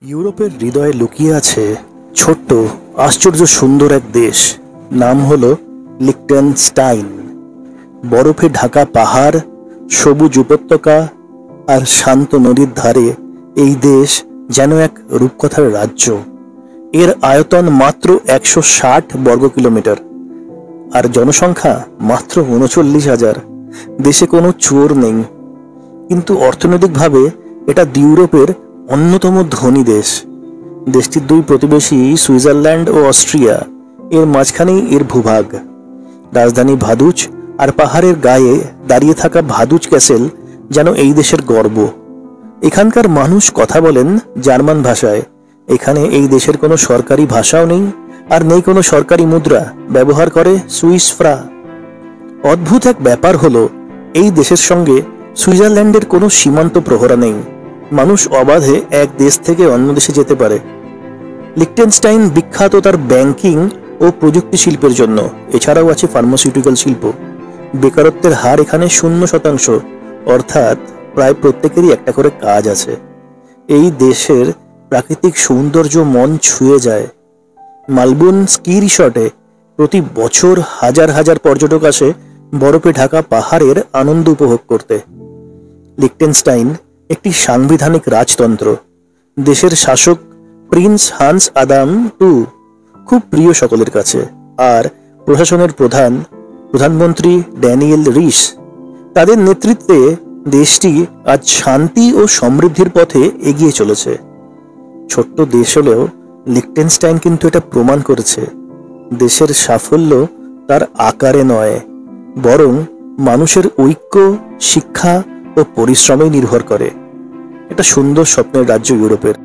ইউরোপের হৃদয়ে লুকিয়ে আছে ছোট্ট আশ্চর্য সুন্দর এক দেশ। নাম হলো লিখটেনস্টাইন। বরফে ঢাকা পাহাড়, সবুজ উপত্যকা আর শান্ত নদীর ধারে এই দেশ যেন এক রূপকথার রাজ্য। এর আয়তন মাত্র 160 বর্গ কিলোমিটার আর জনসংখ্যা মাত্র 39,000। দেশে কোনো চোর নেই, কিন্তু অর্থনৈতিকভাবে এটা ইউরোপের অন্যতম ধনী দেশ। দেশটির দুই প্রতিবেশী সুইজারল্যান্ড ও অস্ট্রিয়া, এর মাঝখানেই এর ভূভাগ। রাজধানী ভাদুচ আর পাহাড়ের গায়ে দাঁড়িয়ে থাকা ভাদুচ ক্যাসেল যেন এই দেশের গর্ব। এখানকার মানুষ কথা বলেন জার্মান ভাষায়। এখানে এই দেশের কোনো সরকারি ভাষাও নেই, আর নেই কোনো সরকারি মুদ্রা, ব্যবহার করে সুইস ফ্রা। অদ্ভুত এক ব্যাপার হলো, এই দেশের সঙ্গে সুইজারল্যান্ডের কোনো সীমান্ত প্রহরা নেই। মানুষ অবাধে এক দেশ থেকে অন্য দেশে যেতে পারে। লিখটেনস্টাইন বিখ্যাত তার ব্যাংকিং ও প্রযুক্তি শিল্পের জন্য। এছাড়াও আছে ফার্মাসিউটিক্যাল শিল্প। বেকারত্বের হার এখানে 0%, অর্থাৎ প্রায় প্রত্যেকেরই একটা করে কাজ আছে। এই দেশের প্রাকৃতিক সৌন্দর্য মন ছুঁয়ে যায়। মালবোর্ন স্কি রিসর্টে প্রতি বছর হাজার হাজার পর্যটক আসে বরফে ঢাকা পাহাড়ের আনন্দ উপভোগ করতে। লিখটেনস্টাইন একটি সাংবিধানিক রাজতন্ত্র। দেশের শাসক প্রিন্স হান্স আদাম টু খুব প্রিয় সকলের কাছে, আর প্রশাসনের প্রধানমন্ত্রী ড্যানিয়েল রিস। তাদের নেতৃত্বে দেশটি আজ শান্তি ও সমৃদ্ধির পথে এগিয়ে চলেছে। ছোট্ট দেশ হলেও লিখটেনস্টাইন কিন্তু এটা প্রমাণ করেছে, দেশের সাফল্য তার আকারে নয়, বরং মানুষের ঐক্য, শিক্ষা ও পরিশ্রমে নির্ভর করে। এটা সুন্দর স্বপ্নের রাজ্য ইউরোপের।